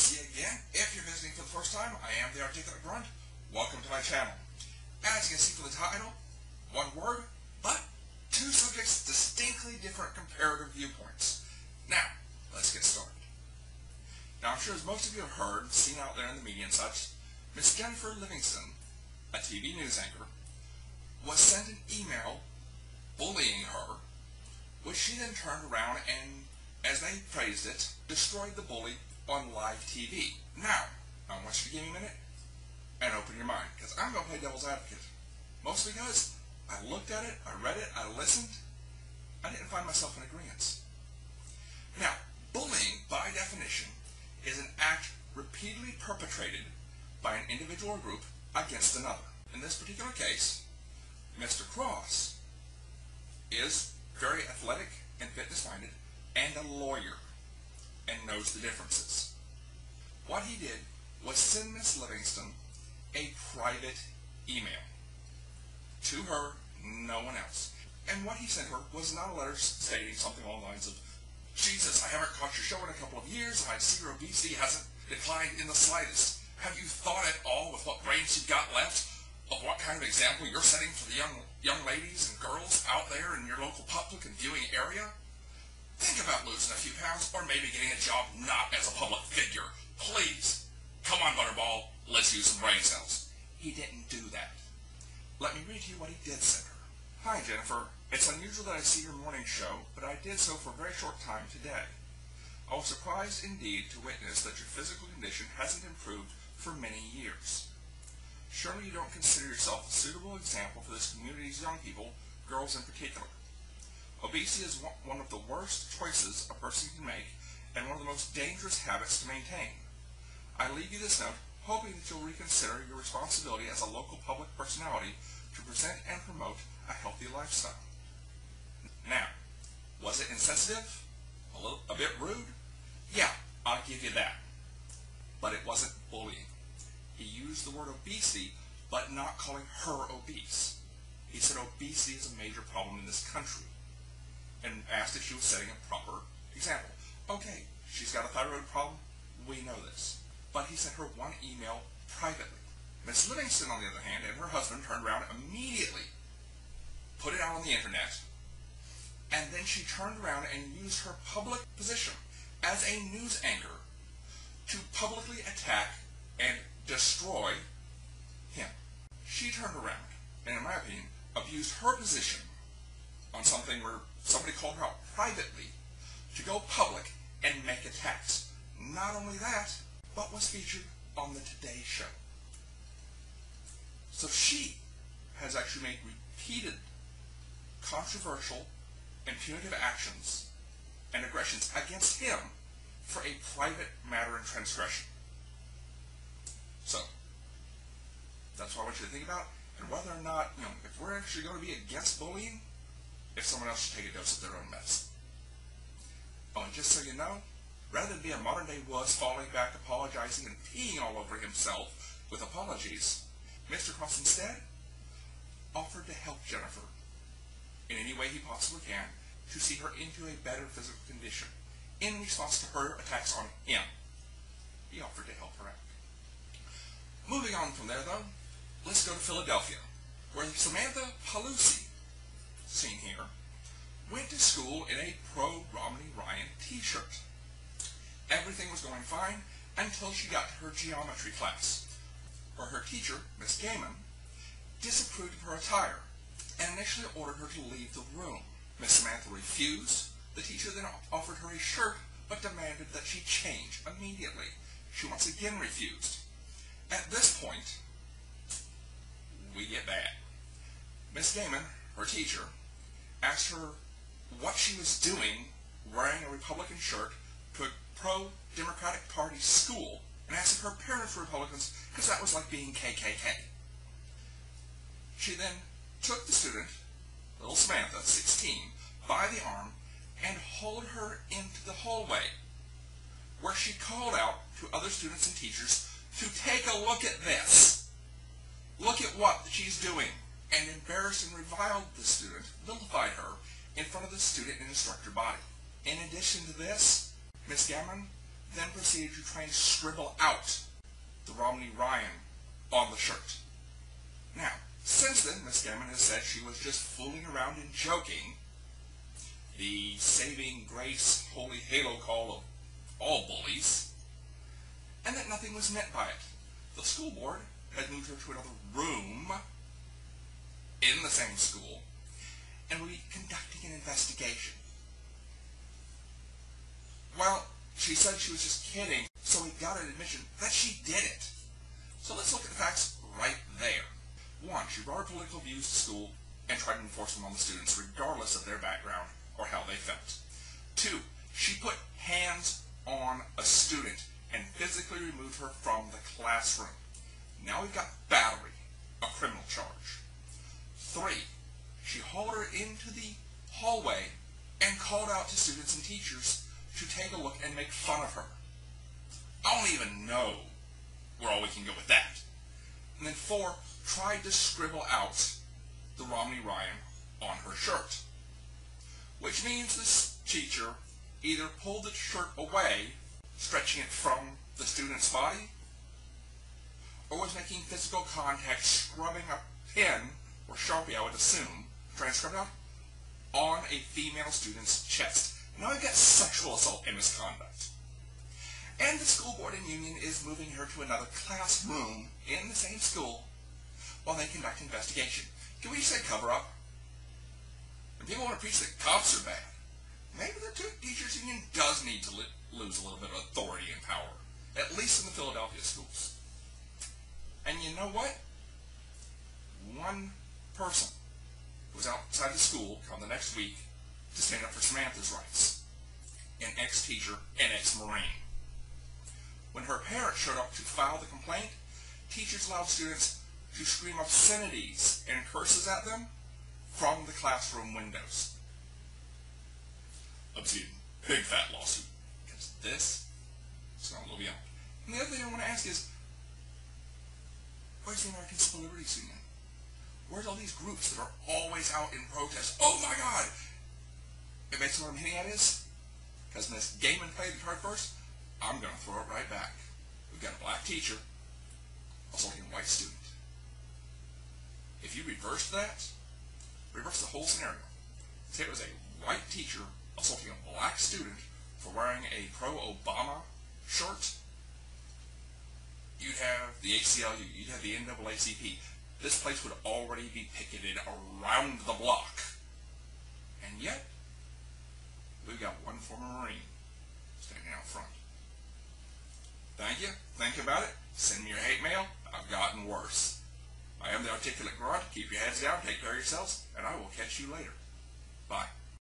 see you again. If you're visiting for the first time, I am the Articulate Grunt. Welcome to my channel. As you can see from the title, one word, but two subjects, distinctly different comparative viewpoints. Now, let's get started. Now, I'm sure as most of you have heard, seen out there in the media and such, Miss Jennifer Livingston, a TV news anchor, was sent an email bullying her, which she then turned around and, as they phrased it, destroyed the bully on live TV. Now, I want you to give me a minute and open your mind, because I'm going to play devil's advocate. Mostly because I looked at it, I read it, I listened, I didn't find myself in agreement. Now, bullying, by definition, is an act repeatedly perpetrated by an individual or group against another. In this particular case, Mr. Cross is very athletic and fitness-minded and a lawyer and knows the differences. What he did was send Miss Livingston a private email to her, no one else. And what he sent her was not a letter stating something along the lines of, Jesus, I haven't caught your show in a couple of years, and I see your obesity hasn't declined in the slightest. Have you thought at all with what brains you've got left of what kind of example you're setting for the young ladies and girls out there in your local public and viewing area? Think about losing a few pounds, or maybe getting a job not as a public figure. Please. Come on, Butterball. Let's use some brain cells. He didn't do that. Let me read to you what he did send her. Hi, Jennifer. It's unusual that I see your morning show, but I did so for a very short time today. I was surprised indeed to witness that your physical condition hasn't improved for many years. Surely you don't consider yourself a suitable example for this community's young people, girls in particular. Obesity is one of the worst choices a person can make and one of the most dangerous habits to maintain. I leave you this note hoping that you'll reconsider your responsibility as a local public personality to present and promote a healthy lifestyle. Now, was it insensitive? A bit rude? Yeah, I'll give you that. But it wasn't bullying. He used the word obesity, but not calling her obese. He said obesity is a major problem in this country, and asked if she was setting a proper example. Okay, she's got a thyroid problem, we know this. But he sent her one email privately. Miss Livingston, on the other hand, and her husband turned around immediately, put it out on the internet, and then she turned around and used her public position as a news anchor to publicly attack and destroy him. She turned around and, in my opinion, abused her position on something where somebody called her out privately to go public and make attacks. Not only that, but was featured on the Today Show. So she has actually made repeated controversial and punitive actions and aggressions against him for a private matter and transgression. So, that's what I want you to think about, and whether or not, if we're actually going to be against bullying, if someone else should take a dose of their own medicine. Oh, and just so you know, rather than be a modern-day wuss falling back, apologizing, and peeing all over himself with apologies, Mr. Cross instead offered to help Jennifer in any way he possibly can to see her into a better physical condition in response to her attacks on him. He offered to help her out. Moving on from there, though, let's go to Philadelphia, where Samantha Pelosi, seen here, went to school in a pro-Romney Ryan t-shirt. Everything was going fine until she got to her geometry class, where her teacher, Miss Gaiman, disapproved of her attire and initially ordered her to leave the room. Miss Samantha refused. The teacher then offered her a shirt but demanded that she change immediately. She once again refused. At this point, we get bad. Miss Gaiman, her teacher, asked her what she was doing wearing a Republican shirt to a pro-Democratic Party school, and asked if her parents were Republicans because that was like being KKK. She then took the student, little Samantha, 16, by the arm and hauled her into the hallway, where she called out to other students and teachers to take a look at this. Look at what she's doing, and embarrassed and reviled the student, vilified her in front of the student and instructor body. In addition to this, Miss Gaiman then proceeded to try and scribble out the Romney Ryan on the shirt. Now, since then, Miss Gammon has said she was just fooling around and joking, the saving grace holy halo call of all bullies, and that nothing was meant by it. The school board had moved her to another room in the same school and will be conducting an investigation. Well, she said she was just kidding, so we got an admission that she did it. So let's look at the facts right there. 1, she brought her political views to school and tried to enforce them on the students regardless of their background or how they felt. 2, she put hands on a student and physically removed her from the classroom. Now we've got battery, a criminal charge. 3, she hauled her into the hallway and called out to students and teachers to take a look and make fun of her. I don't even know where all we can go with that. And then 4, tried to scribble out the Romney Ryan on her shirt. Which means this teacher either pulled the shirt away, stretching it from the student's body, or was making physical contact, scrubbing a pen, or Sharpie I would assume, trying to scrub it out, on a female student's chest. Now we've got sexual assault and misconduct. And the school board and union is moving her to another classroom in the same school while they conduct investigation. Can we just say cover up? And people want to preach that cops are bad. Maybe the teachers union does need to lose a little bit of authority and power, at least in the Philadelphia schools. And you know what? One person was outside the school come the next week to stand up for Samantha's rights. An ex-teacher, an ex-Marine. When her parents showed up to file the complaint, teachers allowed students to scream obscenities and curses at them from the classroom windows. Obscene, big fat lawsuit. Because this is not a little beyond. And the other thing I want to ask is, where's the American Civil Liberties Union? Where's all these groups that are always out in protest? Oh my God! And basically what I'm hitting at is, because Miss Gammon played the card first, I'm going to throw it right back. We've got a black teacher assaulting a white student. If you reverse that, reverse the whole scenario. Say it was a white teacher assaulting a black student for wearing a pro-Obama shirt, you'd have the ACLU, you'd have the NAACP. This place would already be picketed around the block. And yet, we've got one former Marine standing out front. Thank you. Think about it. Send me your hate mail. I've gotten worse. I am the Articulate Grunt. Keep your heads down, take care of yourselves, and I will catch you later. Bye.